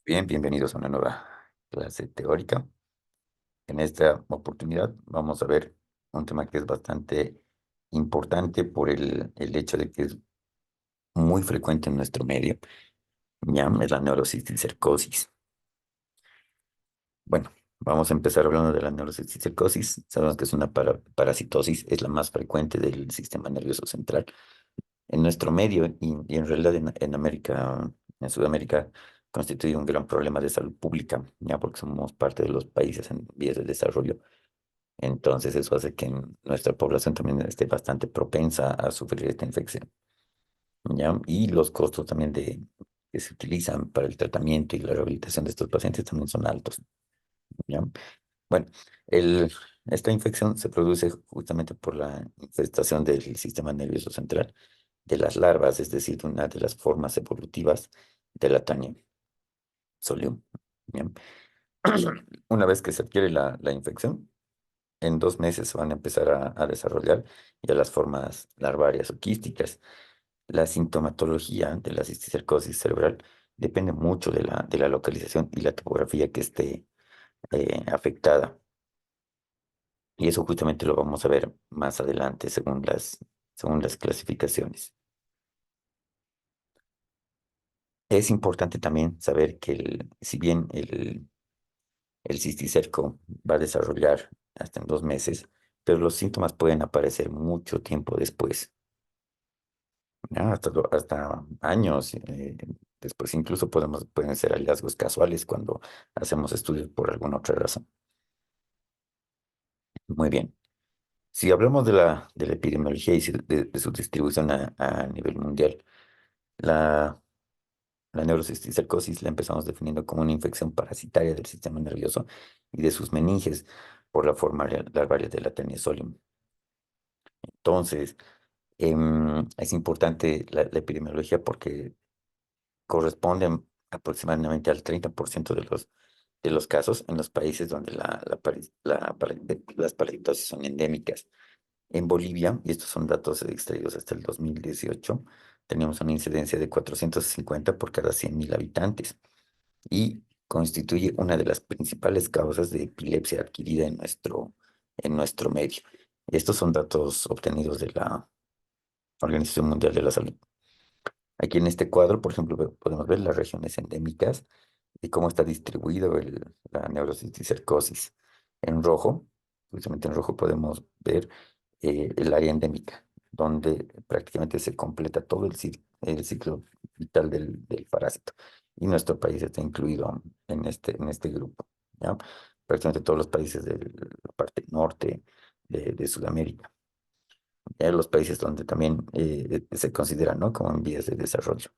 Bien, bienvenidos a una nueva clase teórica. En esta oportunidad vamos a ver un tema que es bastante importante por el hecho de que es muy frecuente en nuestro medio, ya es la neurocisticercosis. Bueno, vamos a empezar hablando de la neurocisticercosis. Sabemos que es una parasitosis, es la más frecuente del sistema nervioso central. En nuestro medio y en realidad en América, en Sudamérica, constituye un gran problema de salud pública, ya porque somos parte de los países en vías de desarrollo. Entonces eso hace que nuestra población también esté bastante propensa a sufrir esta infección, ¿ya? Y los costos también que se utilizan para el tratamiento y la rehabilitación de estos pacientes también son altos, ¿ya? Bueno, el, esta infección se produce justamente por la infestación del sistema nervioso central de las larvas, es decir, una de las formas evolutivas de la Tania solium. ¿Ya? Una vez que se adquiere la infección, en 2 meses se van a empezar a desarrollar ya las formas larvarias o quísticas. La sintomatología de la cisticercosis cerebral depende mucho de la localización y la topografía que esté afectada. Y eso justamente lo vamos a ver más adelante según las clasificaciones. Es importante también saber que si bien el cisticerco va a desarrollar hasta en 2 meses, pero los síntomas pueden aparecer mucho tiempo después, ¿ya? Hasta años después. Incluso pueden ser hallazgos casuales cuando hacemos estudios por alguna otra razón. Muy bien. Si hablamos de la epidemiología y de su distribución a nivel mundial, la La neurocisticercosis la empezamos definiendo como una infección parasitaria del sistema nervioso y de sus meninges por la forma larvaria de la Teniesolium. Entonces, es importante la epidemiología porque corresponde aproximadamente al 30% de los casos en los países donde las parasitosis son endémicas. En Bolivia, y estos son datos extraídos hasta el 2018, teníamos una incidencia de 450 por cada 100.000 habitantes y constituye una de las principales causas de epilepsia adquirida en nuestro medio. Estos son datos obtenidos de la Organización Mundial de la Salud. Aquí en este cuadro, por ejemplo, podemos ver las regiones endémicas y cómo está distribuido la neurocisticercosis. En rojo, justamente en rojo podemos ver el área endémica, donde prácticamente se completa todo el ciclo vital del parásito. Y nuestro país está incluido en este grupo, ¿ya? Prácticamente todos los países de la parte norte de Sudamérica. Ya los países donde también se consideran, ¿no?, como en vías de desarrollo.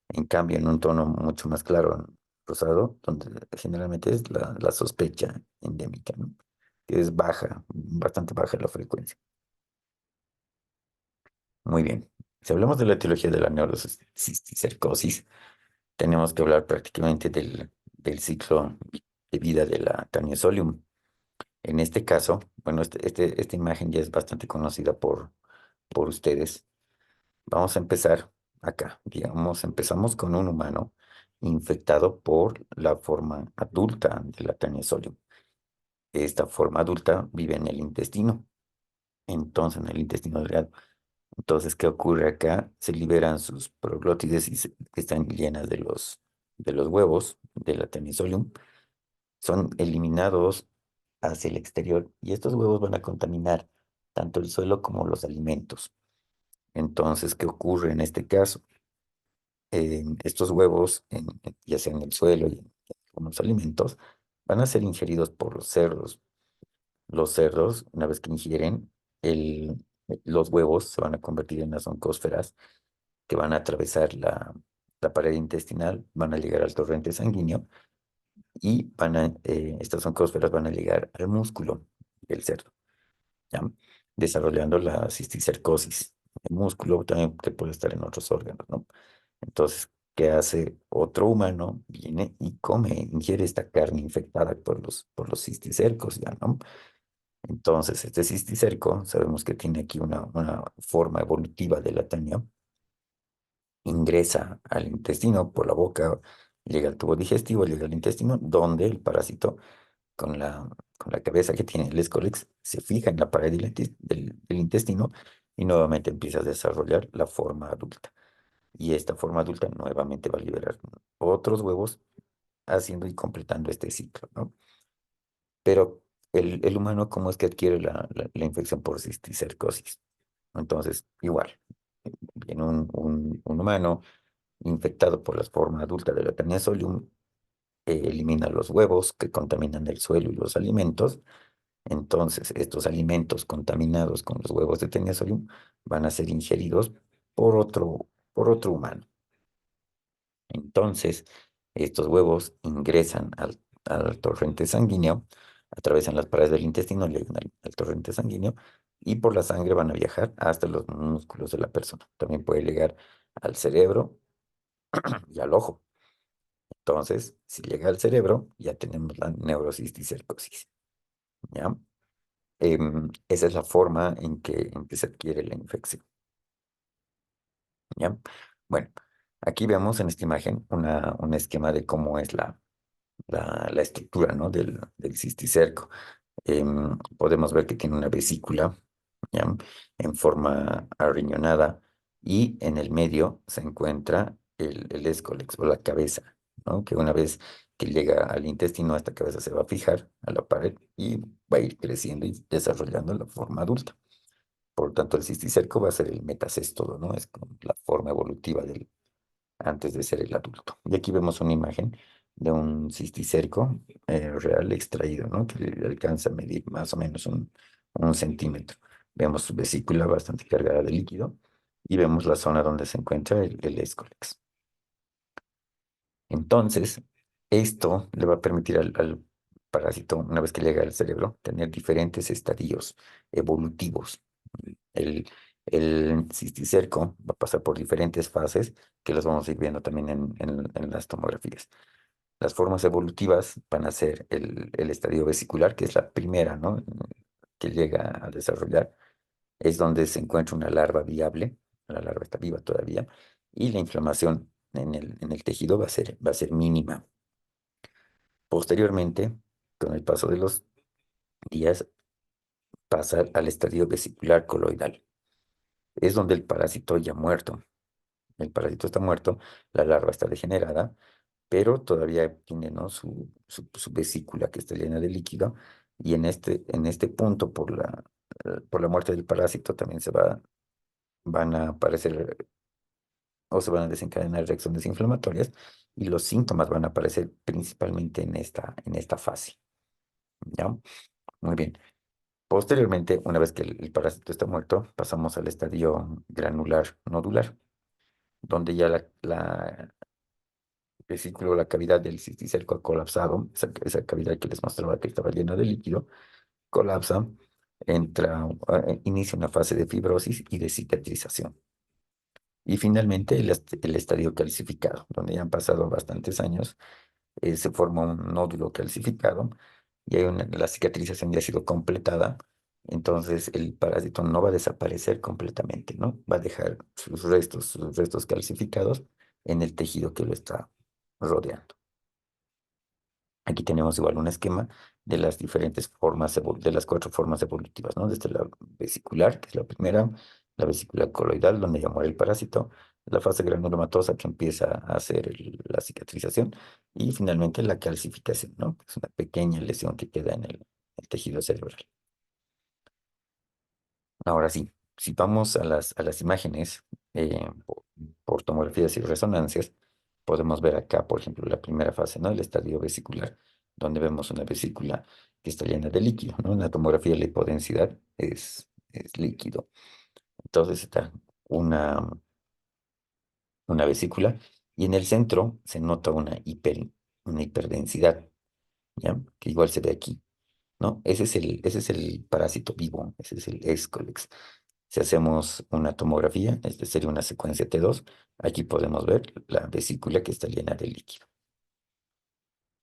En cambio, en un tono mucho más claro, rosado, donde generalmente es la sospecha endémica, ¿no?, que es baja, bastante baja la frecuencia. Muy bien. Si hablamos de la etiología de la neurocisticercosis, tenemos que hablar prácticamente del ciclo de vida de la Taniosolium. En este caso, bueno, esta imagen ya es bastante conocida por ustedes. Vamos a empezar acá. Digamos, empezamos con un humano infectado por la forma adulta de la Taniosolium. Esta forma adulta vive en el intestino, entonces en el intestino delgado. Entonces, ¿qué ocurre acá? Se liberan sus proglótides que están llenas de los huevos de la Tenisolium, son eliminados hacia el exterior y estos huevos van a contaminar tanto el suelo como los alimentos. Entonces, ¿qué ocurre en este caso? Estos huevos, ya sea en el suelo y en algunos alimentos, van a ser ingeridos por los cerdos. Los cerdos, una vez que ingieren, los huevos se van a convertir en las oncósferas que van a atravesar la pared intestinal, van a llegar al torrente sanguíneo y estas oncósferas van a llegar al músculo del cerdo, ¿ya? Desarrollando la cisticercosis. El músculo también que puede estar en otros órganos, ¿no? Entonces, ¿qué hace otro humano? Viene y ingiere esta carne infectada por los cisticercos, ¿ya, no? Entonces, este cisticerco, sabemos que tiene aquí una forma evolutiva de la tenia, ingresa al intestino por la boca llega al tubo digestivo, llega al intestino, donde el parásito con la cabeza que tiene el escólex se fija en la pared del intestino y nuevamente empieza a desarrollar la forma adulta. Y esta forma adulta nuevamente va a liberar otros huevos haciendo y completando este ciclo, ¿no? Pero el humano, ¿cómo es que adquiere la infección por cisticercosis? Entonces, igual, en un humano infectado por la forma adulta de la Tania solium, elimina los huevos que contaminan el suelo y los alimentos. Entonces, estos alimentos contaminados con los huevos de Taenia solium van a ser ingeridos por otro humano. Entonces, estos huevos ingresan al torrente sanguíneo, atraviesan las paredes del intestino, llegan al torrente sanguíneo y por la sangre van a viajar hasta los músculos de la persona. También puede llegar al cerebro y al ojo. Entonces, si llega al cerebro, ya tenemos la neurocisticercosis, ¿ya? Esa es la forma en que se adquiere la infección, ¿ya? Bueno, aquí vemos en esta imagen un esquema de cómo es la estructura, ¿no? del cisticerco. Podemos ver que tiene una vesícula, ¿ya? En forma arriñonada y en el medio se encuentra el escólex o la cabeza, ¿no? Que una vez que llega al intestino, esta cabeza se va a fijar a la pared y va a ir creciendo y desarrollando la forma adulta. Por lo tanto, el cisticerco va a ser el metacestodo, ¿no? Es como la forma evolutiva antes de ser el adulto. Y aquí vemos una imagen de un cisticerco real extraído, ¿no? Que alcanza a medir más o menos un centímetro. Vemos su vesícula bastante cargada de líquido y vemos la zona donde se encuentra el escólex. Entonces, esto le va a permitir al parásito, una vez que llega al cerebro, tener diferentes estadios evolutivos. El, el cisticerco va a pasar por diferentes fases que las vamos a ir viendo también en las tomografías. Las formas evolutivas van a ser el estadio vesicular, que es la primera, ¿no? Que llega a desarrollar. Es donde se encuentra una larva viable, la larva está viva todavía, y la inflamación en el tejido va a ser mínima. Posteriormente, con el paso de los días, pasa al estadio vesicular coloidal. Es donde el parásito ya muerto. El parásito está muerto, la larva está degenerada, pero todavía tiene, ¿no? su vesícula que está llena de líquido, y en este punto, por la muerte del parásito, también van a aparecer o se van a desencadenar reacciones inflamatorias, y los síntomas van a aparecer principalmente en esta fase, ¿ya? Muy bien. Posteriormente, una vez que el parásito está muerto, pasamos al estadio granular nodular, donde ya la vesícula o la cavidad del cisticerco ha colapsado, esa cavidad que les mostraba que estaba llena de líquido, colapsa, inicia una fase de fibrosis y de cicatrización. Y finalmente el estadio calcificado, donde ya han pasado bastantes años, se forma un nódulo calcificado y la cicatrización ya ha sido completada. Entonces el parásito no va a desaparecer completamente, ¿no? Va a dejar sus restos calcificados en el tejido que lo está rodeando. Aquí tenemos igual un esquema de las diferentes formas, de las cuatro formas evolutivas, ¿no? Desde la vesicular, que es la primera, la vesícula coloidal, donde ya muere el parásito, la fase granulomatosa, que empieza a hacer la cicatrización, y finalmente la calcificación, ¿no? Es una pequeña lesión que queda en el tejido cerebral. Ahora sí, si vamos a las imágenes por tomografías y resonancias, podemos ver acá, por ejemplo, la primera fase, ¿no? El estadio vesicular, donde vemos una vesícula que está llena de líquido, ¿no? En la tomografía la hipodensidad es líquido. Entonces está una vesícula y en el centro se nota una hiperdensidad, ¿ya? Que igual se ve aquí, ¿no? Ese es el parásito vivo, ese es el Escolex. Si hacemos una tomografía, esta sería una secuencia T2, aquí podemos ver la vesícula que está llena de líquido.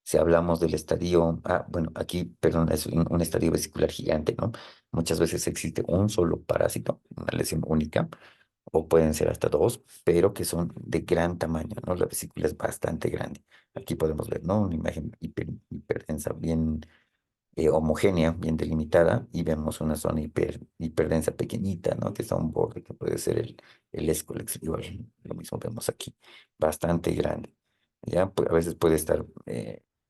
Si hablamos del estadio, bueno, aquí, perdón, es un estadio vesicular gigante, ¿no? Muchas veces existe un solo parásito, una lesión única, o pueden ser hasta dos, pero que son de gran tamaño, ¿no? La vesícula es bastante grande. Aquí podemos ver, ¿no? Una imagen hiperdensa, bien homogénea, bien delimitada, y vemos una zona hiperdensa pequeñita, ¿no? Que está a un borde, que puede ser el escólex, igual lo mismo vemos aquí, bastante grande. Ya, a veces puede estar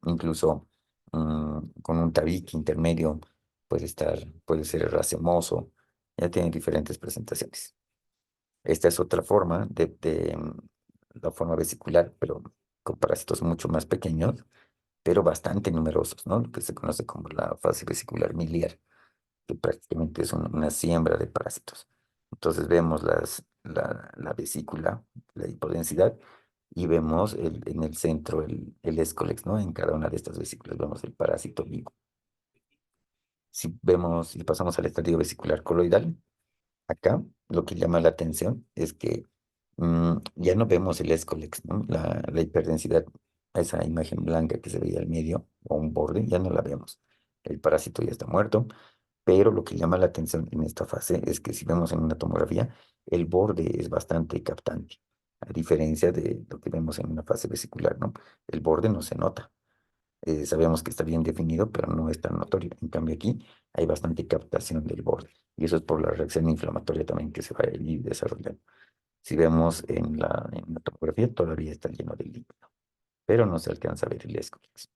incluso con un tabique intermedio, puede ser racemoso, ya tiene diferentes presentaciones. Esta es otra forma la forma vesicular, pero con parásitos mucho más pequeños, pero bastante numerosos, ¿no? Lo que se conoce como la fase vesicular miliar, que prácticamente es una siembra de parásitos. Entonces vemos la vesícula, la hipodensidad, y vemos en el centro el escólex, ¿no? En cada una de estas vesículas vemos el parásito vivo. Si pasamos al estadio vesicular coloidal, acá lo que llama la atención es que ya no vemos el escólex, ¿no? La hiperdensidad, esa imagen blanca que se veía al medio o un borde, ya no la vemos. El parásito ya está muerto, pero lo que llama la atención en esta fase es que si vemos en una tomografía, el borde es bastante captante, a diferencia de lo que vemos en una fase vesicular, ¿no? El borde no se nota. Sabemos que está bien definido, pero no es tan notorio. En cambio aquí hay bastante captación del borde y eso es por la reacción inflamatoria también que se va a ir desarrollando. Si vemos en la tomografía todavía está lleno de líquido, pero no se alcanza a ver el escólex.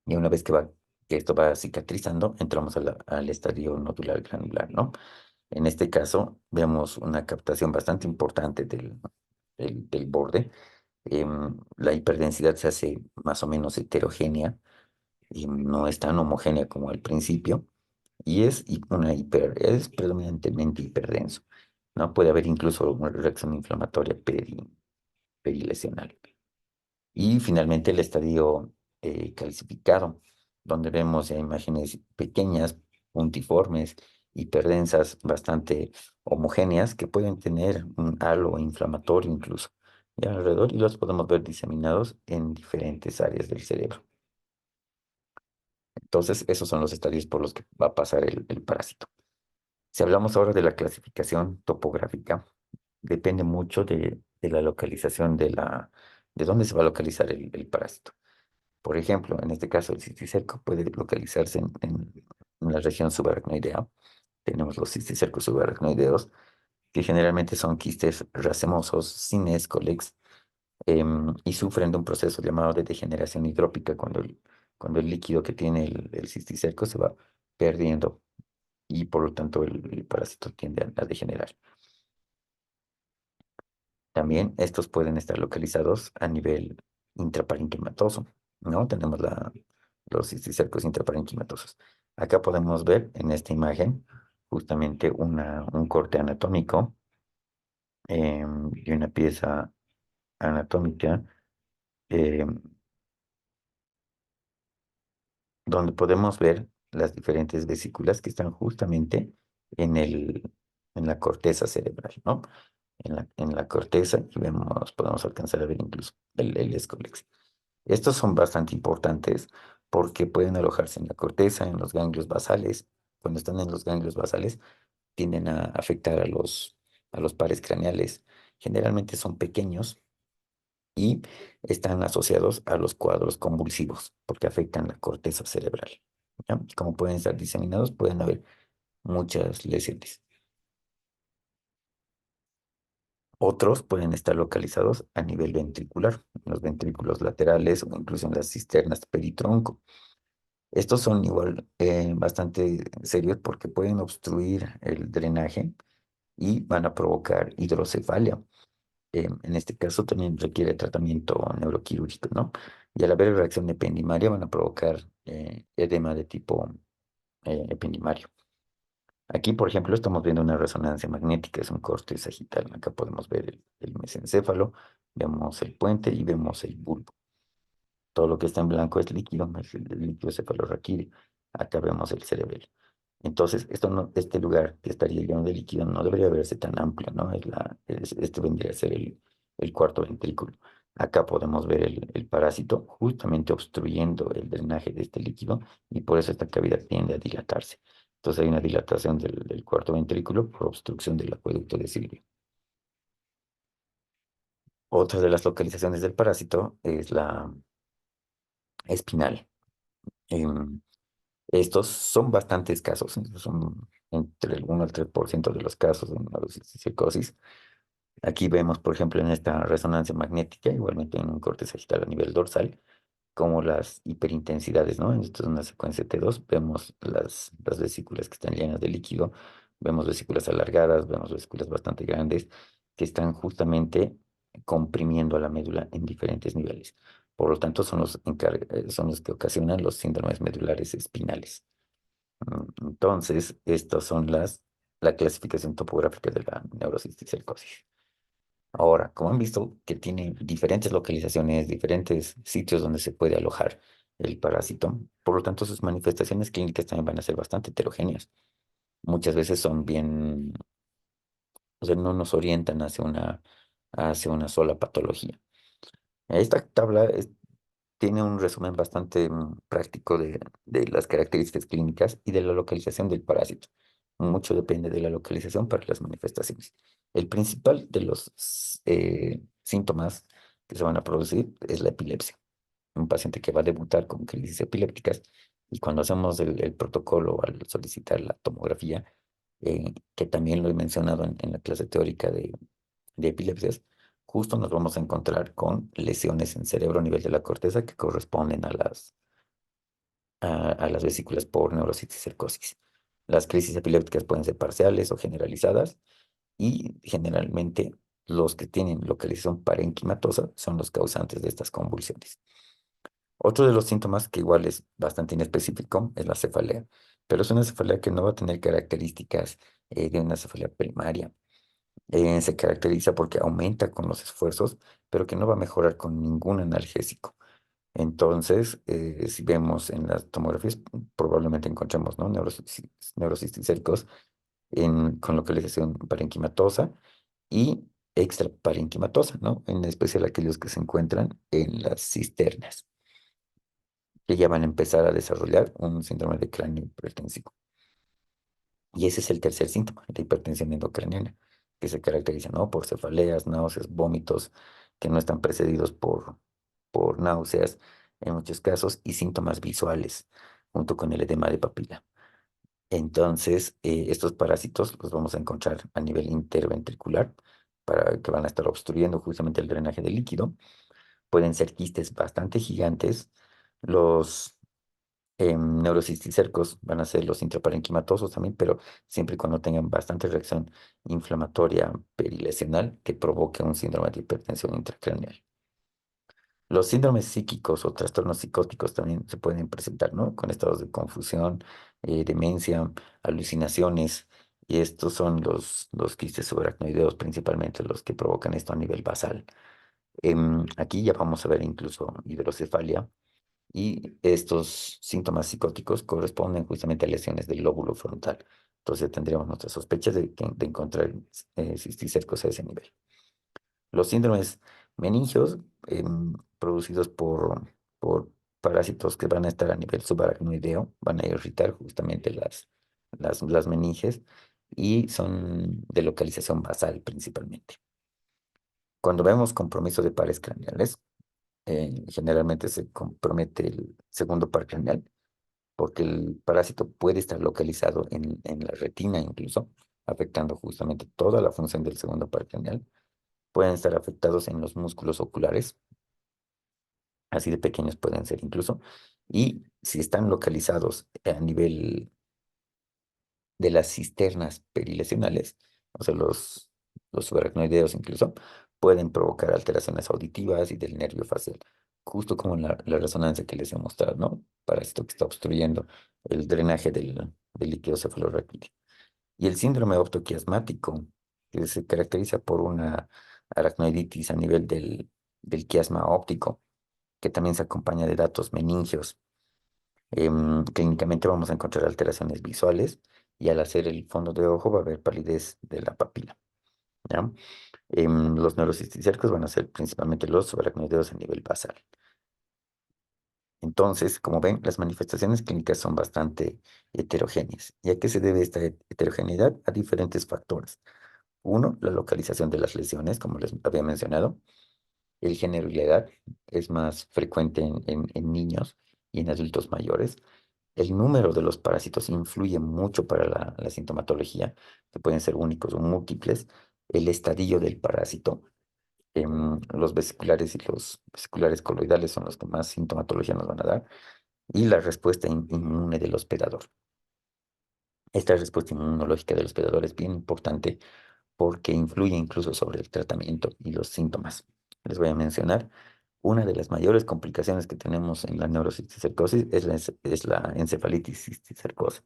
Y una vez que esto va cicatrizando, entramos al estadio nodular granular, ¿no? En este caso vemos una captación bastante importante del borde. La hiperdensidad se hace más o menos heterogénea y no es tan homogénea como al principio, y es predominantemente hiperdenso, ¿no? Puede haber incluso una reacción inflamatoria perilesional. Y finalmente el estadio calcificado, donde vemos ya imágenes pequeñas, puntiformes, hiperdensas, bastante homogéneas, que pueden tener un halo inflamatorio incluso, y alrededor, y los podemos ver diseminados en diferentes áreas del cerebro. Entonces, esos son los estadios por los que va a pasar el parásito. Si hablamos ahora de la clasificación topográfica, depende mucho de la localización de dónde se va a localizar el parásito. Por ejemplo, en este caso, el cisticerco puede localizarse en la región subaracnoidea. Tenemos los cisticercos subaracnoideos, que generalmente son quistes racemosos, sin escólex, y sufren de un proceso llamado de degeneración hidrópica cuando el líquido que tiene el cisticerco se va perdiendo y por lo tanto el parásito tiende a degenerar. También estos pueden estar localizados a nivel intraparenquimatoso, ¿no? Tenemos los cisticercos intraparenquimatosos. Acá podemos ver en esta imagen justamente un corte anatómico y una pieza anatómica em, donde podemos ver las diferentes vesículas que están justamente en en la corteza cerebral, ¿no? En la corteza y podemos alcanzar a ver incluso el escólex. Estos son bastante importantes porque pueden alojarse en la corteza, en los ganglios basales. Cuando están en los ganglios basales, tienden a afectar a los pares craneales. Generalmente son pequeños y están asociados a los cuadros convulsivos porque afectan la corteza cerebral. ¿Ya? Como pueden estar diseminados, pueden haber muchas lesiones. Otros pueden estar localizados a nivel ventricular, en los ventrículos laterales o incluso en las cisternas peritronco. Estos son igual bastante serios porque pueden obstruir el drenaje y van a provocar hidrocefalia. En este caso también requiere tratamiento neuroquirúrgico, ¿no? Y al haber reacción ependimaria van a provocar edema de tipo ependimario. Aquí, por ejemplo, estamos viendo una resonancia magnética, es un corte sagital. Acá podemos ver el mesencéfalo, vemos el puente y vemos el bulbo. Todo lo que está en blanco es líquido, es el líquido cefalorraquídeo. Acá vemos el cerebelo. Entonces, este lugar que estaría lleno de líquido no debería verse tan amplio, ¿no? Este vendría a ser el cuarto ventrículo. Acá podemos ver el parásito justamente obstruyendo el drenaje de este líquido y por eso esta cavidad tiende a dilatarse. Entonces hay una dilatación del cuarto ventrículo por obstrucción del acueducto de Silvio. Otra de las localizaciones del parásito es la espinal. Em, Estos son bastante escasos, son entre el 1 al 3% de los casos de neurocisticercosis. Aquí vemos, por ejemplo, en esta resonancia magnética, igualmente en un corte sagital a nivel dorsal, como las hiperintensidades, ¿no? Esto es una secuencia T2, vemos las vesículas que están llenas de líquido, vemos vesículas alargadas, vemos vesículas bastante grandes, que están justamente comprimiendo a la médula en diferentes niveles. Por lo tanto, son los que ocasionan los síndromes medulares espinales. Entonces, estas son la clasificación topográfica de la neurocisticercosis. Ahora, como han visto que tiene diferentes localizaciones, diferentes sitios donde se puede alojar el parásito, por lo tanto sus manifestaciones clínicas también van a ser bastante heterogéneas. Muchas veces son bien, o sea, no nos orientan hacia una sola patología. Esta tabla tiene un resumen bastante práctico de las características clínicas y de la localización del parásito. Mucho depende de la localización para las manifestaciones. El principal de los síntomas que se van a producir es la epilepsia. Un paciente que va a debutar con crisis epilépticas y cuando hacemos el protocolo al solicitar la tomografía, que también lo he mencionado en la clase teórica de epilepsias, justo nos vamos a encontrar con lesiones en cerebro a nivel de la corteza que corresponden a las vesículas por neurocisticercosis. Las crisis epilépticas pueden ser parciales o generalizadas y generalmente los que tienen localización parenquimatosa son los causantes de estas convulsiones. Otro de los síntomas que igual es bastante inespecífico es la cefalea, pero es una cefalea que no va a tener características de una cefalea primaria. Se caracteriza porque aumenta con los esfuerzos, pero que no va a mejorar con ningún analgésico. Entonces, si vemos en las tomografías, probablemente encontremos, ¿no? Neurocisticercos con localización parenquimatosa y extraparenquimatosa, ¿no? En especial aquellos que se encuentran en las cisternas, que ya van a empezar a desarrollar un síndrome de cráneo hipertensivo. Y ese es el tercer síntoma, la hipertensión endocraniana, que se caracteriza, ¿no? Por cefaleas, náuseas, vómitos que no están precedidos por náuseas en muchos casos y síntomas visuales junto con el edema de papila. Entonces, estos parásitos los vamos a encontrar a nivel interventricular, para que van a estar obstruyendo justamente el drenaje de líquido. Pueden ser quistes bastante gigantes. Los neurocisticercos van a ser los intraparenquimatosos también, pero siempre y cuando tengan bastante reacción inflamatoria perilesional que provoque un síndrome de hipertensión intracraneal. Los síndromes psíquicos o trastornos psicóticos también se pueden presentar, ¿no? Con estados de confusión, demencia, alucinaciones, y estos son los quistes subaracnoideos principalmente los que provocan esto a nivel basal. Aquí ya vamos a ver incluso hidrocefalia, y estos síntomas psicóticos corresponden justamente a lesiones del lóbulo frontal. Entonces tendríamos nuestras sospechas de encontrar cisticercos a ese nivel. Los síndromes meningios, producidos por parásitos que van a estar a nivel subaracnoideo, van a irritar justamente las meninges y son de localización basal principalmente. Cuando vemos compromiso de pares craneales, generalmente se compromete el segundo par craneal porque el parásito puede estar localizado en la retina incluso, afectando justamente toda la función del segundo par craneal. Pueden estar afectados en los músculos oculares, así de pequeños pueden ser incluso, y si están localizados a nivel de las cisternas perilesionales, o sea, los subaracnoideos incluso, pueden provocar alteraciones auditivas y del nervio facial, justo como en la resonancia que les he mostrado, ¿no? Parásito que está obstruyendo el drenaje del líquido cefalorraquídeo. Y el síndrome optoquiasmático, que se caracteriza por una aracnoiditis a nivel del quiasma óptico, que también se acompaña de datos meningios. Clínicamente vamos a encontrar alteraciones visuales y al hacer el fondo de ojo va a haber palidez de la papila, ¿ya? Los neurocisticercos van a ser principalmente los subaracnoideos a nivel basal. Entonces, como ven, las manifestaciones clínicas son bastante heterogéneas. ¿Y a qué se debe esta heterogeneidad? A diferentes factores. Uno, la localización de las lesiones, como les había mencionado. El género y la edad es más frecuente en niños y en adultos mayores. El número de los parásitos influye mucho para la sintomatología, que pueden ser únicos o múltiples. El estadio del parásito, los vesiculares y los vesiculares coloidales son los que más sintomatología nos van a dar. Y la respuesta inmune del hospedador. Esta respuesta inmunológica del hospedador es bien importante porque influye incluso sobre el tratamiento y los síntomas. Les voy a mencionar, una de las mayores complicaciones que tenemos en la neurocisticercosis es la encefalitis cisticercosa.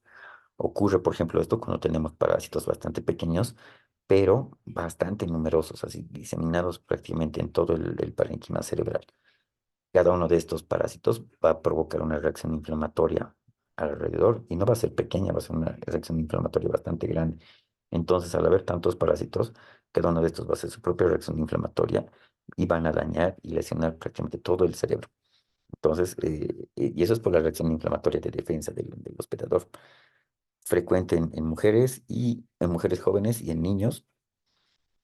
Ocurre, por ejemplo, esto cuando tenemos parásitos bastante pequeños, pero bastante numerosos, así diseminados prácticamente en todo el parénquima cerebral. Cada uno de estos parásitos va a provocar una reacción inflamatoria alrededor y no va a ser pequeña, va a ser una reacción inflamatoria bastante grande. Entonces, al haber tantos parásitos, cada uno de estos va a hacer su propia reacción inflamatoria y van a dañar y lesionar prácticamente todo el cerebro. Entonces, y eso es por la reacción inflamatoria de defensa del hospedador, frecuente en mujeres y en mujeres jóvenes y en niños.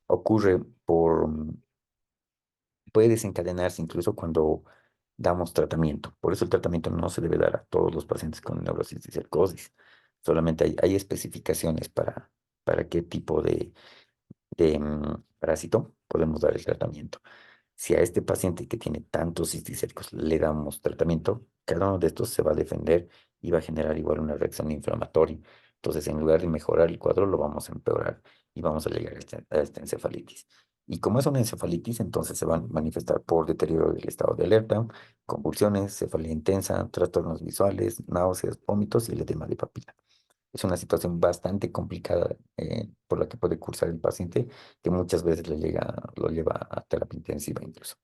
Ocurre puede desencadenarse incluso cuando damos tratamiento. Por eso el tratamiento no se debe dar a todos los pacientes con neurocisticercosis. Solamente hay especificaciones para qué tipo de parásito podemos dar el tratamiento. Si a este paciente que tiene tantos cisticéricos le damos tratamiento, cada uno de estos se va a defender y va a generar igual una reacción inflamatoria. Entonces, en lugar de mejorar el cuadro, lo vamos a empeorar y vamos a llegar a esta encefalitis. Y como es una encefalitis, entonces se van a manifestar por deterioro del estado de alerta, convulsiones, cefalea intensa, trastornos visuales, náuseas, vómitos y el edema de papila. Es una situación bastante complicada por la que puede cursar el paciente, que muchas veces lo lleva a terapia intensiva incluso.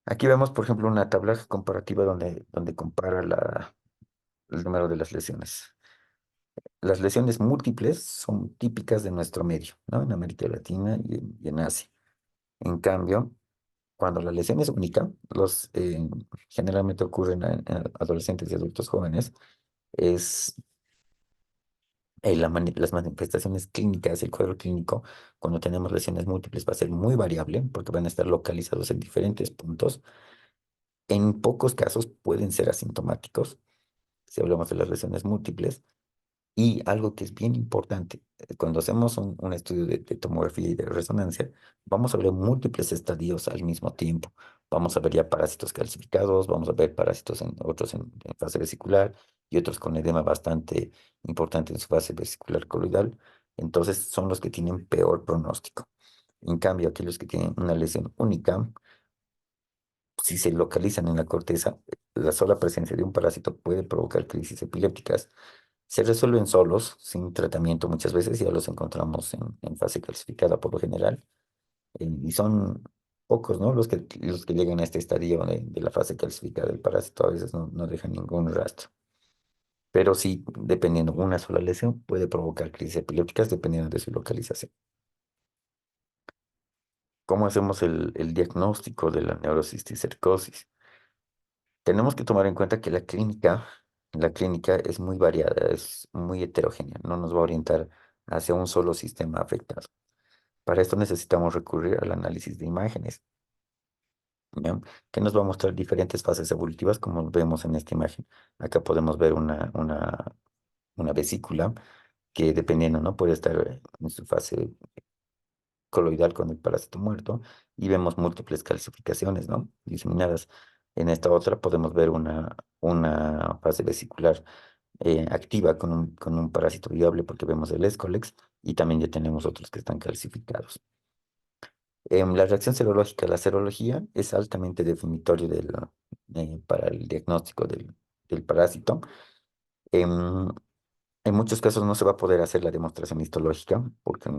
Aquí vemos, por ejemplo, una tabla comparativa donde compara el número de las lesiones. Las lesiones múltiples son típicas de nuestro medio, ¿no? En América Latina y en Asia. En cambio, cuando la lesión es única, generalmente ocurren en adolescentes y adultos jóvenes, es las manifestaciones clínicas, el cuadro clínico, cuando tenemos lesiones múltiples, va a ser muy variable porque van a estar localizados en diferentes puntos. En pocos casos pueden ser asintomáticos, si hablamos de las lesiones múltiples. Y algo que es bien importante, cuando hacemos un estudio de tomografía y de resonancia, vamos a ver múltiples estadios al mismo tiempo. Vamos a ver ya parásitos calcificados, vamos a ver parásitos otros en fase vesicular y otros con edema bastante importante en su fase vesicular coloidal. Entonces son los que tienen peor pronóstico. En cambio, aquellos que tienen una lesión única, si se localizan en la corteza, la sola presencia de un parásito puede provocar crisis epilépticas. Se resuelven solos, sin tratamiento muchas veces, ya los encontramos en fase calcificada por lo general, y son pocos, ¿no? Los que llegan a este estadio de la fase calcificada del parásito, a veces no dejan ningún rastro. Pero sí, dependiendo, una sola lesión puede provocar crisis epilépticas dependiendo de su localización. ¿Cómo hacemos el diagnóstico de la neurocisticercosis? Tenemos que tomar en cuenta que la clínica es muy variada, es muy heterogénea, no nos va a orientar hacia un solo sistema afectado. Para esto necesitamos recurrir al análisis de imágenes, ¿ya? Que nos va a mostrar diferentes fases evolutivas, como vemos en esta imagen. Acá podemos ver una vesícula que dependiendo, ¿no? Puede estar en su fase coloidal con el parásito muerto y vemos múltiples calcificaciones, ¿no? Diseminadas. En esta otra podemos ver una fase vesicular activa con un parásito viable porque vemos el Escolex y también ya tenemos otros que están calcificados. La reacción serológica, la serología es altamente definitorio para el diagnóstico del parásito. Em, en muchos casos no se va a poder hacer la demostración histológica porque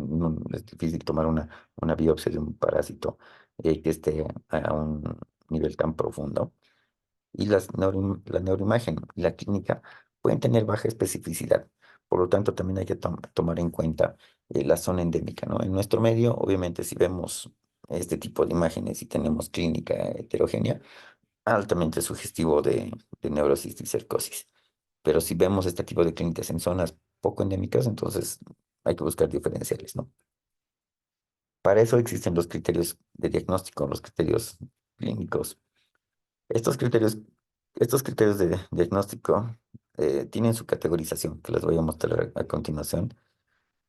es difícil tomar una biopsia de un parásito que esté a un nivel tan profundo. Y la neuroimagen y la clínica pueden tener baja especificidad. Por lo tanto, también hay que tomar en cuenta la zona endémica, ¿no? En nuestro medio, obviamente, si vemos este tipo de imágenes y tenemos clínica heterogénea, altamente sugestivo de neurocisticercosis. Pero si vemos este tipo de clínicas en zonas poco endémicas, entonces hay que buscar diferenciales, ¿no? Para eso existen los criterios de diagnóstico, los criterios clínicos. Estos criterios, estos criterios de diagnóstico tienen su categorización, que les voy a mostrar a continuación.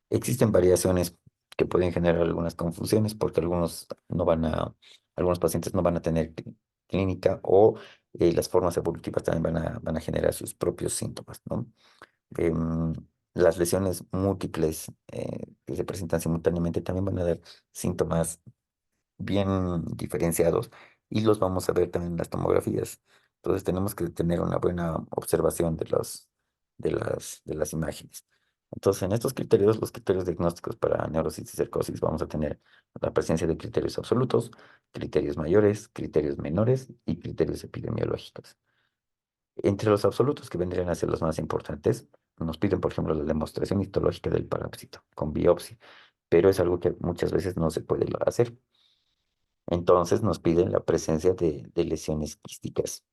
Existen variaciones que pueden generar algunas confusiones porque algunos pacientes no van a tener clínica o las formas evolutivas también van a generar sus propios síntomas, ¿no? Em, las lesiones múltiples que se presentan simultáneamente también van a dar síntomas bien diferenciados y los vamos a ver también en las tomografías. Entonces tenemos que tener una buena observación de las imágenes. Entonces, en estos criterios, los criterios diagnósticos para neurocisticercosis, vamos a tener la presencia de criterios absolutos, criterios mayores, criterios menores y criterios epidemiológicos. Entre los absolutos, que vendrían a ser los más importantes, nos piden, por ejemplo, la demostración histológica del parásito con biopsia, pero es algo que muchas veces no se puede hacer. Entonces nos piden la presencia de lesiones quísticas.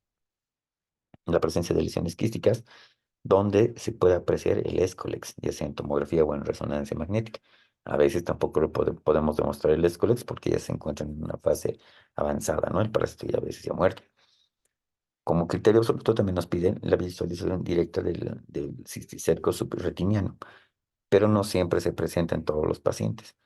La presencia de lesiones quísticas donde se puede apreciar el escólex, ya sea en tomografía o en resonancia magnética. A veces tampoco podemos demostrar el escólex porque ya se encuentra en una fase avanzada, ¿no? El parásito ya a veces ya muerto. Como criterio absoluto también nos piden la visualización directa del cisticerco subretiniano, pero no siempre se presenta en todos los pacientes.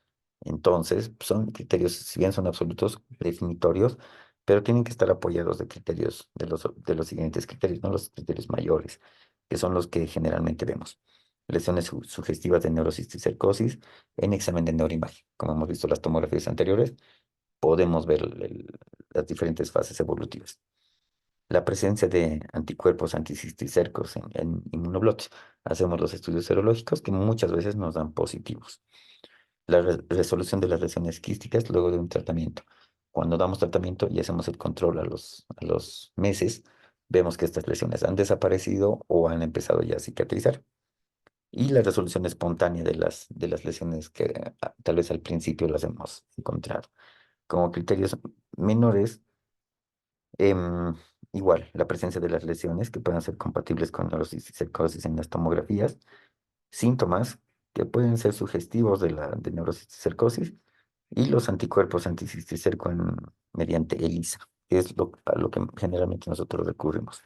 Entonces, son criterios, si bien son absolutos, definitorios, pero tienen que estar apoyados de criterios, de los siguientes criterios, no los criterios mayores, que son los que generalmente vemos. Lesiones sugestivas de neurocisticercosis en examen de neuroimagen. Como hemos visto las tomografías anteriores, podemos ver las diferentes fases evolutivas. La presencia de anticuerpos anticisticercos en inmunoblotes. Hacemos los estudios serológicos que muchas veces nos dan positivos. La resolución de las lesiones quísticas luego de un tratamiento. Cuando damos tratamiento y hacemos el control a los meses, vemos que estas lesiones han desaparecido o han empezado ya a cicatrizar. Y la resolución espontánea de las lesiones que tal vez al principio las hemos encontrado. Como criterios menores, em, igual, la presencia de las lesiones que puedan ser compatibles con neurocisticercosis en las tomografías, síntomas que pueden ser sugestivos de neurocisticercosis y los anticuerpos anticisticerco mediante ELISA, que es a lo que generalmente nosotros recurrimos.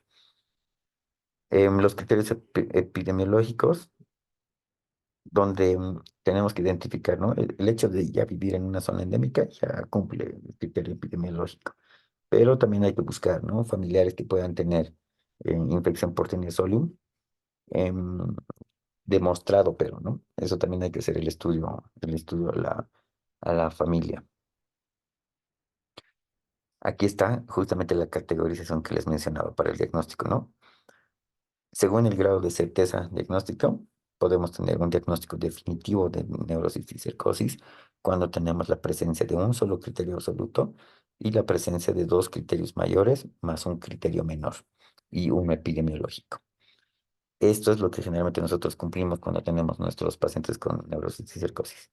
Los criterios epidemiológicos, donde tenemos que identificar, ¿no? El hecho de ya vivir en una zona endémica ya cumple el criterio epidemiológico, pero también hay que buscar, ¿no? Familiares que puedan tener infección por Solium, em, demostrado, pero, ¿no? Eso también hay que hacer el estudio a la familia. Aquí está justamente la categorización que les mencionaba para el diagnóstico, ¿no? Según el grado de certeza diagnóstico, podemos tener un diagnóstico definitivo de neurocisticercosis cuando tenemos la presencia de un solo criterio absoluto y la presencia de dos criterios mayores más un criterio menor y uno epidemiológico. Esto es lo que generalmente nosotros cumplimos cuando tenemos nuestros pacientes con neurocisticercosis.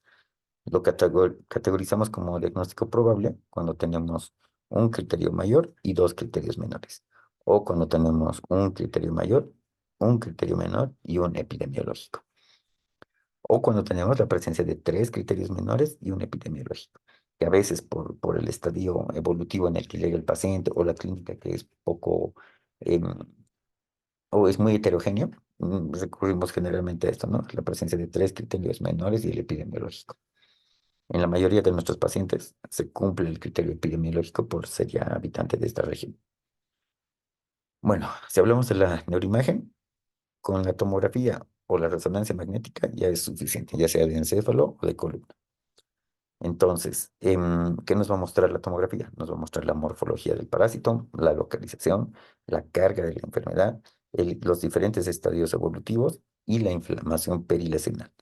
Lo categorizamos como diagnóstico probable cuando tenemos un criterio mayor y dos criterios menores. O cuando tenemos un criterio mayor, un criterio menor y un epidemiológico. O cuando tenemos la presencia de tres criterios menores y un epidemiológico. Que a veces por el estadio evolutivo en el que llega el paciente o la clínica que es poco em, o es muy heterogéneo, recurrimos generalmente a esto, ¿no? La presencia de tres criterios menores y el epidemiológico. En la mayoría de nuestros pacientes se cumple el criterio epidemiológico por ser ya habitante de esta región. Bueno, si hablamos de la neuroimagen, con la tomografía o la resonancia magnética ya es suficiente, ya sea de encéfalo o de columna. Entonces, ¿qué nos va a mostrar la tomografía? Nos va a mostrar la morfología del parásito, la localización, la carga de la enfermedad, los diferentes estadios evolutivos y la inflamación perilesional.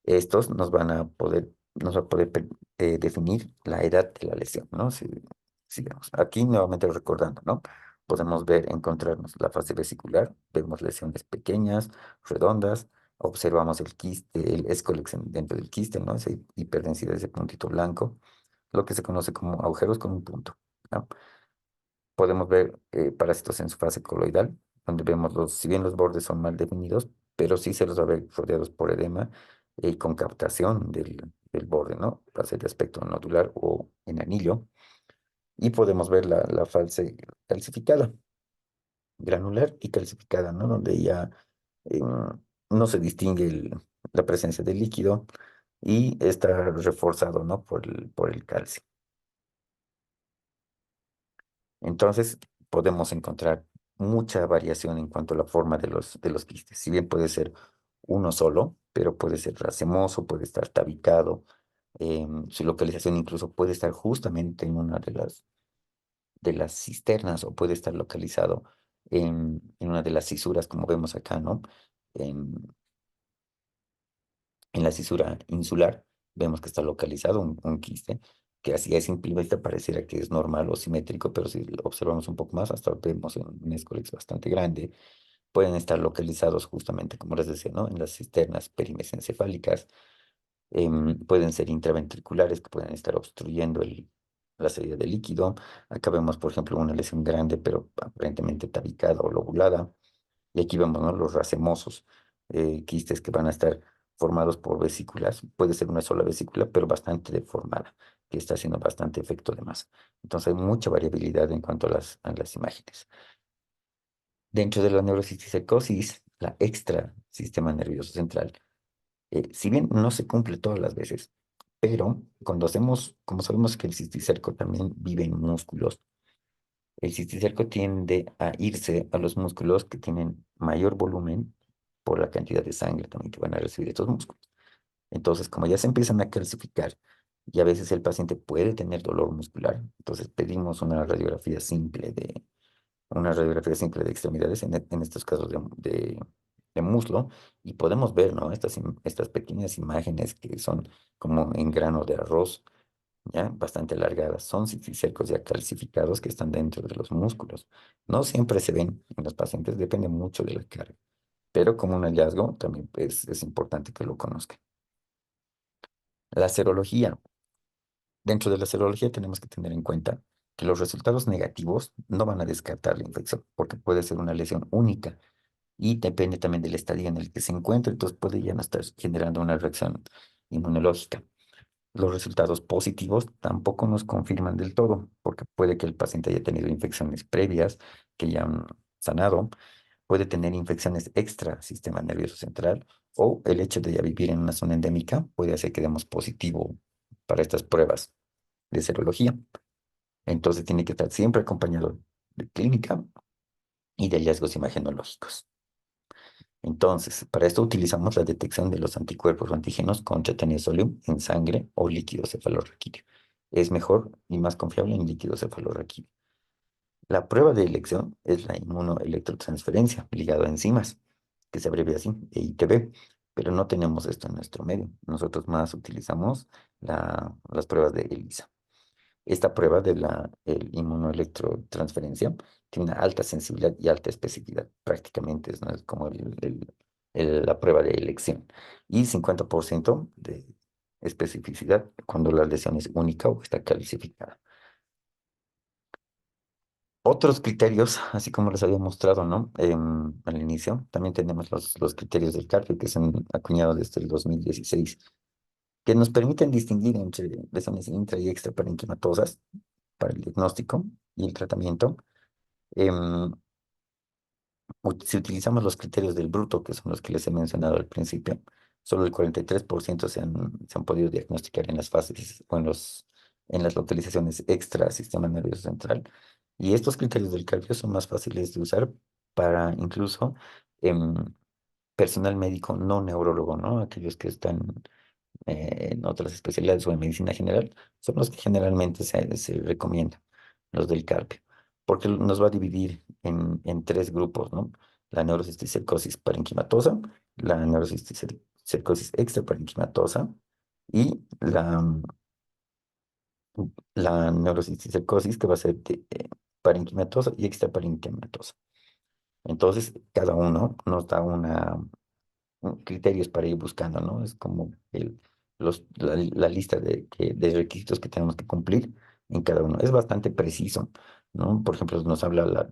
Estos nos va a poder definir la edad de la lesión, ¿no? Si vemos. Aquí nuevamente recordando, ¿no? Podemos encontrarnos la fase vesicular, vemos lesiones pequeñas, redondas, observamos el quiste, el escólex dentro del quiste, ¿no? Esa hiperdensidad, ese puntito blanco, lo que se conoce como agujeros con un punto, ¿no? podemos ver parásitos en su fase coloidal, donde vemos si bien los bordes son mal definidos, pero sí se los va a ver rodeados por edema y con captación del borde, ¿no? Va a ser de aspecto nodular o en anillo. Y podemos ver la fase calcificada, granular y calcificada, ¿no? Donde ya em, no se distingue la presencia del líquido y está reforzado, ¿no? Por el calcio. Entonces, podemos encontrar mucha variación en cuanto a la forma de los quistes. Si bien puede ser uno solo, pero puede ser racemoso, puede estar tabicado. Su localización incluso puede estar justamente en una de las cisternas o puede estar localizado en una de las cisuras, como vemos acá, ¿no? En, en la cisura insular vemos que está localizado un quiste, que así a simple vista pareciera que es normal o simétrico, pero si lo observamos un poco más, hasta vemos un escolex bastante grande. Pueden estar localizados justamente, como les decía, ¿no? En las cisternas perimesencefálicas. Pueden ser intraventriculares que pueden estar obstruyendo la salida de líquido. Acá vemos, por ejemplo, una lesión grande, pero aparentemente tabicada o lobulada. Y aquí vemos, ¿no? Los racemosos, quistes que van a estar formados por vesículas. Puede ser una sola vesícula, pero bastante deformada, que está haciendo bastante efecto de masa. Entonces hay mucha variabilidad en cuanto a a las imágenes. Dentro de la neurocisticercosis, la extra sistema nervioso central, si bien no se cumple todas las veces, pero cuando hacemos, como sabemos que el cisticerco también vive en músculos, el cisticerco tiende a irse a los músculos que tienen mayor volumen por la cantidad de sangre también que van a recibir estos músculos. Entonces, como ya se empiezan a calcificar y a veces el paciente puede tener dolor muscular, entonces pedimos una radiografía simple de extremidades, en estos casos de muslo, y podemos ver, ¿no? Estas pequeñas imágenes que son como en granos de arroz, ¿ya? Bastante alargadas. Son cisticercos ya calcificados que están dentro de los músculos. No siempre se ven en los pacientes, depende mucho de la carga, pero como un hallazgo también es importante que lo conozcan. La serología. Dentro de la serología tenemos que tener en cuenta que los resultados negativos no van a descartar la infección, porque puede ser una lesión única y depende también del estadio en el que se encuentre, entonces puede ya no estar generando una reacción inmunológica. Los resultados positivos tampoco nos confirman del todo, porque puede que el paciente haya tenido infecciones previas que ya han sanado, puede tener infecciones extra sistema nervioso central o el hecho de ya vivir en una zona endémica puede hacer que demos positivo para estas pruebas de serología. Entonces tiene que estar siempre acompañado de clínica y de hallazgos imagenológicos. Entonces, para esto utilizamos la detección de los anticuerpos o antígenos contra teniosolium en sangre o líquido cefalorraquídeo. Es mejor y más confiable en líquido cefalorraquídeo. La prueba de elección es la inmunoelectrotransferencia ligada a enzimas, que se abrevia así, EITB, pero no tenemos esto en nuestro medio. Nosotros más utilizamos las pruebas de ELISA. Esta prueba de la inmunoelectrotransferencia tiene una alta sensibilidad y alta especificidad. Prácticamente es, ¿no? Es como la prueba de elección. Y 50% de especificidad cuando la lesión es única o está calcificada. Otros criterios, así como les había mostrado, ¿no? Al inicio, también tenemos los criterios del CARPE que se han acuñado desde el 2016, que nos permiten distinguir entre lesiones intra y extraparenquimatosas para el diagnóstico y el tratamiento. Em, si utilizamos los criterios del bruto, que son los que les he mencionado al principio, solo el 43% se han podido diagnosticar en las fases o en las localizaciones extra sistema nervioso central. Y estos criterios del cardio son más fáciles de usar para incluso em, personal médico no neurólogo, ¿no? Aquellos que están en otras especialidades o en medicina general, son los que generalmente se recomiendan, los del carpio, porque nos va a dividir en tres grupos, ¿no? La neurocisticercosis parenquimatosa, la neurocisticercosis extraparenquimatosa y la neurocisticercosis que va a ser parenquimatosa y extraparenquimatosa. Entonces, cada uno nos da criterios para ir buscando, ¿no? Es como la lista de requisitos que tenemos que cumplir en cada uno. Es bastante preciso. ¿no? Por ejemplo, nos habla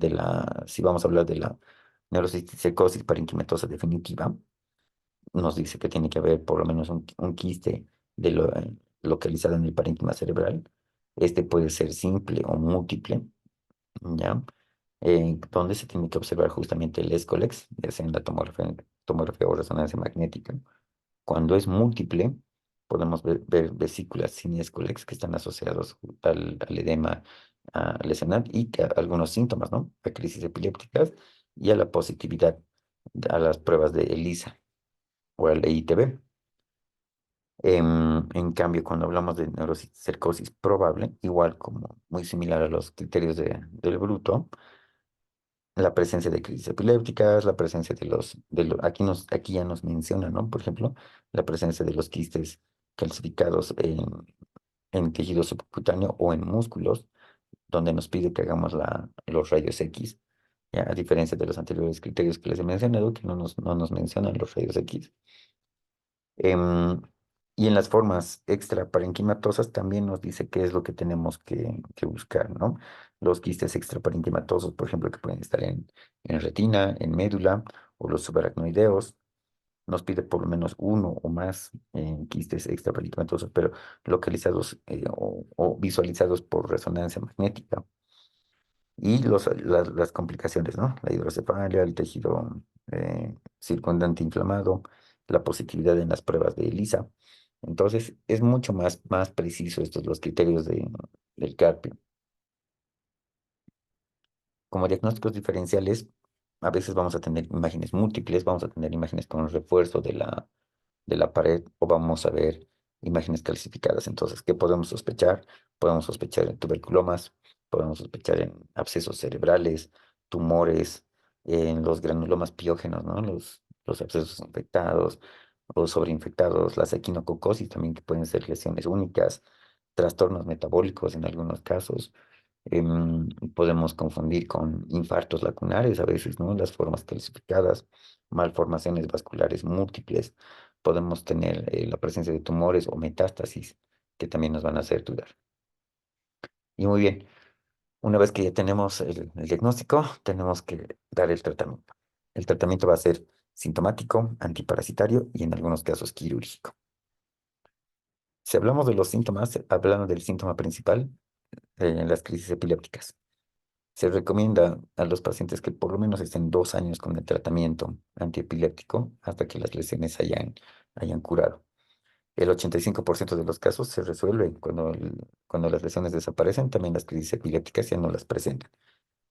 si vamos a hablar de la neurocisticercosis parenquimatosa definitiva, nos dice que tiene que haber por lo menos un quiste localizado en el parénquima cerebral. Este puede ser simple o múltiple, ¿ya? Donde se tiene que observar justamente el escolex, ya sea en la tomografía o resonancia magnética. Cuando es múltiple, podemos ver vesículas sin escolex que están asociados al edema lesional y a algunos síntomas, ¿no? A crisis epilépticas y a la positividad a las pruebas de ELISA o al EITB. En cambio, cuando hablamos de neurocisticercosis probable, igual como muy similar a los criterios del Bruto, la presencia de crisis epilépticas, la presencia aquí ya nos menciona, ¿no? Por ejemplo, la presencia de los quistes calcificados en tejido subcutáneo o en músculos, donde nos pide que hagamos los rayos X, ¿ya? A diferencia de los anteriores criterios que les he mencionado, que no nos mencionan los rayos X. Em, y en las formas extraparenquimatosas también nos dice qué es lo que tenemos que buscar, ¿no? Los quistes extraparenquimatosos, por ejemplo, que pueden estar en retina, en médula o los subaracnoideos. Nos pide por lo menos uno o más quistes extraparenquimatosos, pero localizados o visualizados por resonancia magnética. Y las complicaciones, ¿no? La hidrocefalia, el tejido circundante inflamado, la positividad en las pruebas de ELISA. Entonces, es mucho más preciso estos los criterios del CARPI. Como diagnósticos diferenciales, a veces vamos a tener imágenes múltiples, vamos a tener imágenes con refuerzo de la pared o vamos a ver imágenes calcificadas. Entonces, ¿qué podemos sospechar? Podemos sospechar en tuberculomas, podemos sospechar en abscesos cerebrales, tumores, en los granulomas piógenos, ¿no? Los abscesos infectados o sobreinfectados, las equinococosis también que pueden ser lesiones únicas, trastornos metabólicos en algunos casos. Podemos confundir con infartos lacunares a veces, ¿no? Las formas calcificadas, malformaciones vasculares múltiples. Podemos tener la presencia de tumores o metástasis que también nos van a hacer dudar. Y muy bien, una vez que ya tenemos el diagnóstico, tenemos que dar el tratamiento. El tratamiento va a ser sintomático, antiparasitario y en algunos casos quirúrgico. Si hablamos de los síntomas, hablando del síntoma principal, en las crisis epilépticas. Se recomienda a los pacientes que por lo menos estén 2 años con el tratamiento antiepiléptico hasta que las lesiones hayan curado. El 85% de los casos se resuelven cuando las lesiones desaparecen, también las crisis epilépticas ya no las presentan.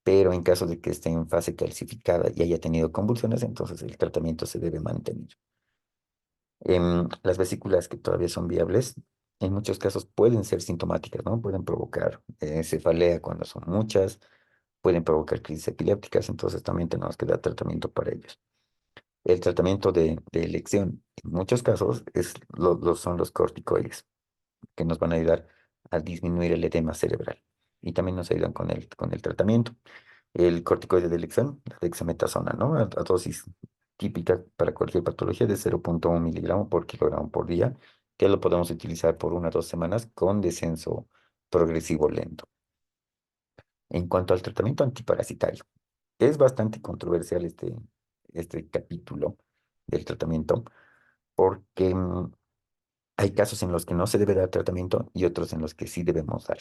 Pero en caso de que esté en fase calcificada y haya tenido convulsiones, entonces el tratamiento se debe mantener. Las vesículas que todavía son viables, en muchos casos pueden ser sintomáticas, ¿no? Pueden provocar cefalea cuando son muchas, pueden provocar crisis epilépticas, entonces también tenemos que dar tratamiento para ellos. El tratamiento de elección, en muchos casos, son los corticoides, que nos van a ayudar a disminuir el edema cerebral y también nos ayudan con el tratamiento. El corticoide de elección, la dexametasona, ¿no? A dosis típica para cualquier patología de 0,1 miligramo por kilogramo por día, que lo podemos utilizar por 1 o 2 semanas con descenso progresivo lento. En cuanto al tratamiento antiparasitario, es bastante controversial este capítulo del tratamiento porque hay casos en los que no se debe dar tratamiento y otros en los que sí debemos dar.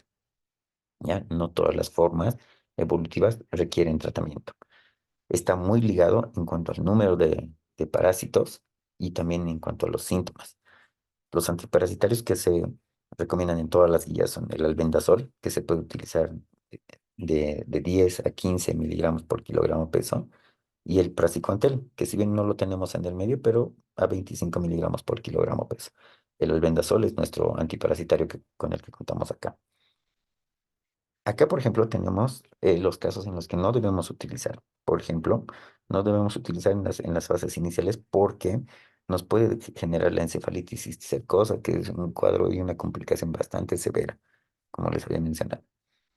¿Ya? No todas las formas evolutivas requieren tratamiento. Está muy ligado en cuanto al número de parásitos y también en cuanto a los síntomas. Los antiparasitarios que se recomiendan en todas las guías son el albendazol, que se puede utilizar de 10 a 15 miligramos por kilogramo peso, y el praziquantel, que si bien no lo tenemos en el medio, pero a 25 miligramos por kilogramo peso. El albendazol es nuestro antiparasitario con el que contamos acá. Acá, por ejemplo, tenemos los casos en los que no debemos utilizar. Por ejemplo, no debemos utilizar en las fases iniciales porque nos puede generar la encefalitis cisticercosa, que es un cuadro y una complicación bastante severa, como les había mencionado.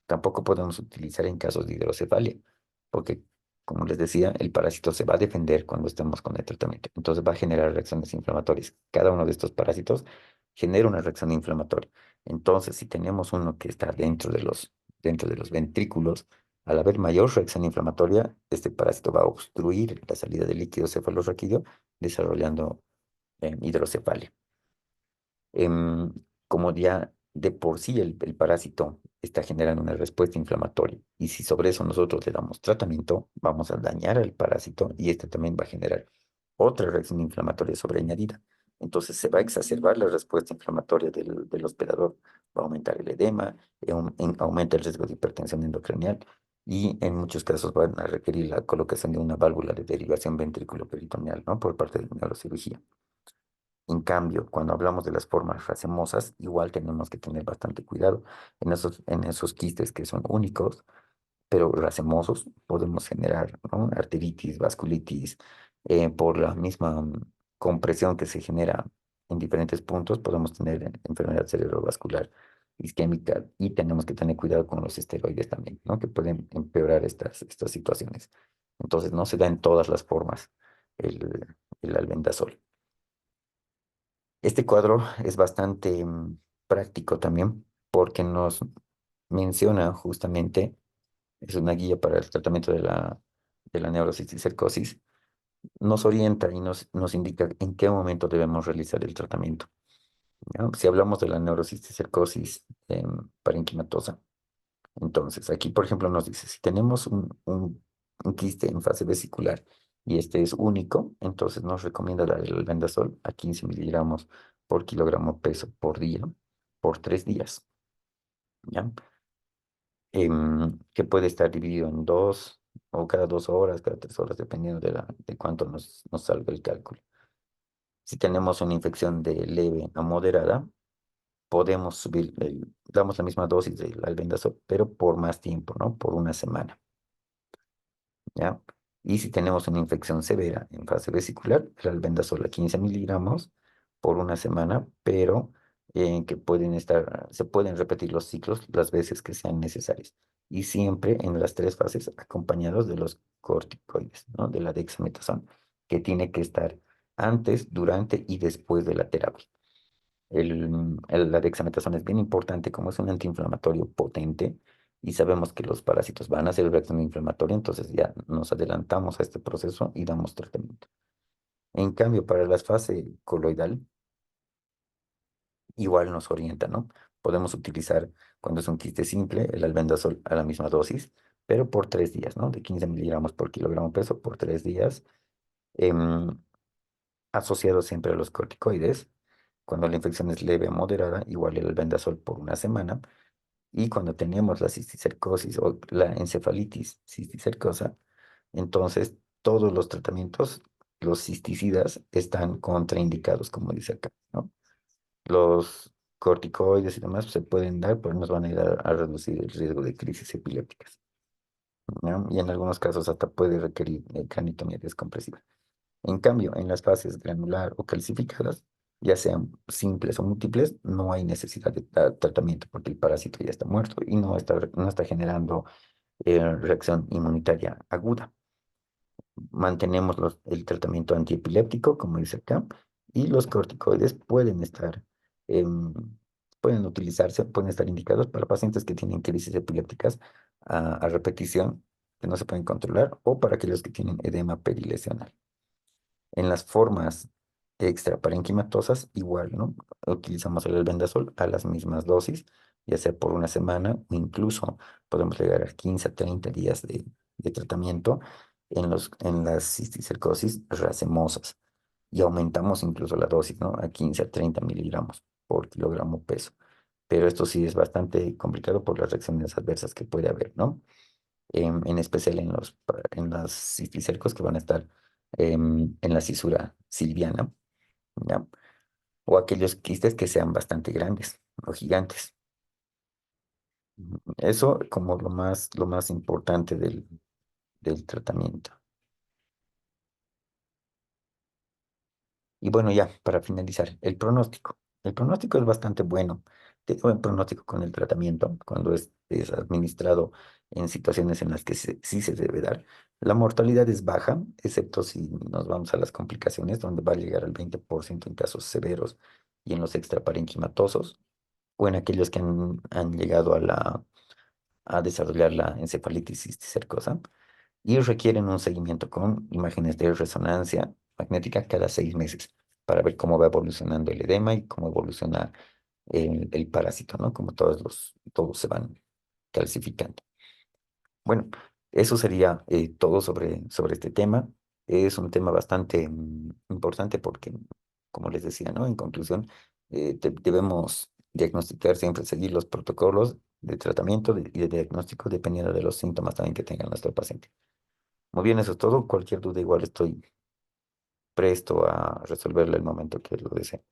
Tampoco podemos utilizar en casos de hidrocefalia, porque, como les decía, el parásito se va a defender cuando estemos con el tratamiento. Entonces va a generar reacciones inflamatorias. Cada uno de estos parásitos genera una reacción inflamatoria. Entonces, si tenemos uno que está dentro de los ventrículos, Al haber mayor reacción inflamatoria, este parásito va a obstruir la salida del líquido cefalorraquídeo, desarrollando hidrocefalia. em, Como ya de por sí el parásito está generando una respuesta inflamatoria y si sobre eso nosotros le damos tratamiento, vamos a dañar al parásito y este también va a generar otra reacción inflamatoria sobreañadida. Entonces se va a exacerbar la respuesta inflamatoria del hospedador, va a aumentar el edema, aumenta el riesgo de hipertensión endocrinal y en muchos casos van a requerir la colocación de una válvula de derivación ventrículo-peritoneal, ¿no? Por parte de la neurocirugía. En cambio, cuando hablamos de las formas racemosas, igual tenemos que tener bastante cuidado. En esos quistes que son únicos, pero racemosos, podemos generar, ¿no? Arteritis, vasculitis, por la misma compresión que se genera en diferentes puntos, podemos tener enfermedad cerebrovascular isquémica y tenemos que tener cuidado con los esteroides también, ¿no? Que pueden empeorar estas situaciones. Entonces, no se da en todas las formas el albendazol. Este cuadro es bastante práctico también porque nos menciona justamente, es una guía para el tratamiento de la neurocisticercosis, nos orienta y nos indica en qué momento debemos realizar el tratamiento. ¿Ya? Si hablamos de la neurocisticercosis parenquimatosa, entonces aquí, por ejemplo, nos dice, si tenemos un quiste en fase vesicular y este es único, entonces nos recomienda dar el albendazol a 15 miligramos por kilogramo peso por día, por 3 días, ¿ya? Que puede estar dividido en dos o cada 2 horas, cada 3 horas, dependiendo de cuánto nos salga el cálculo. Si tenemos una infección de leve a moderada, podemos subir, damos la misma dosis del albendazol, pero por más tiempo, ¿no? Por una semana. ¿Ya? Y si tenemos una infección severa en fase vesicular, el albendazol a 15 miligramos por una semana, pero se pueden repetir los ciclos las veces que sean necesarias. Y siempre en las 3 fases acompañados de los corticoides, ¿no? De la dexametasona, que tiene que estar antes, durante y después de la terapia. La dexametasona es bien importante como es un antiinflamatorio potente y sabemos que los parásitos van a hacer reacción inflamatoria, entonces ya nos adelantamos a este proceso y damos tratamiento. En cambio, para la fase coloidal, igual nos orienta, ¿no? Podemos utilizar, cuando es un quiste simple, el albendazol a la misma dosis, pero por 3 días, ¿no? De 15 miligramos por kilogramo peso por 3 días, em, asociado siempre a los corticoides. Cuando la infección es leve o moderada, igual el albendazol por una semana. Y cuando tenemos la cisticercosis o la encefalitis cisticercosa, entonces todos los tratamientos, los cisticidas, están contraindicados, como dice acá, ¿no? Los corticoides y demás se pueden dar, pero nos van a ayudar a reducir el riesgo de crisis epilépticas, ¿no? Y en algunos casos hasta puede requerir cranitomía descompresiva. En cambio, en las fases granular o calcificadas, ya sean simples o múltiples, no hay necesidad de tratamiento porque el parásito ya está muerto y no está generando reacción inmunitaria aguda. Mantenemos el tratamiento antiepiléptico, como dice acá, y los corticoides em, pueden utilizarse, pueden estar indicados para pacientes que tienen crisis epilépticas a repetición, que no se pueden controlar, o para aquellos que tienen edema perilesional. En las formas extraparenquimatosas, igual, ¿no? Utilizamos el albendazol a las mismas dosis, ya sea por una semana o incluso podemos llegar a 15 a 30 días de tratamiento en las cisticercosis racemosas y aumentamos incluso la dosis, ¿no? A 15 a 30 miligramos por kilogramo peso. Pero esto sí es bastante complicado por las reacciones adversas que puede haber, ¿no? En especial en las cisticercos que van a estar en la cisura silviana, ¿ya? O aquellos quistes que sean bastante grandes o gigantes. Eso como lo más importante del tratamiento. Y bueno, ya, para finalizar, el pronóstico. El pronóstico es bastante bueno. Tiene buen pronóstico con el tratamiento cuando es administrado en situaciones en las que sí se debe dar. La mortalidad es baja, excepto si nos vamos a las complicaciones, donde va a llegar al 20% en casos severos y en los extraparenquimatosos, o en aquellos que han llegado a desarrollar la encefalitis cisticercosa y requieren un seguimiento con imágenes de resonancia magnética cada 6 meses para ver cómo va evolucionando el edema y cómo evoluciona el parásito, ¿no? Como todos se van calcificando. Bueno, eso sería todo sobre este tema. Es un tema bastante importante porque, como les decía, ¿no? En conclusión, debemos diagnosticar, siempre seguir los protocolos de tratamiento y de diagnóstico dependiendo de los síntomas también que tenga nuestro paciente. Muy bien, eso es todo. Cualquier duda igual estoy presto a resolverle el momento que lo desee.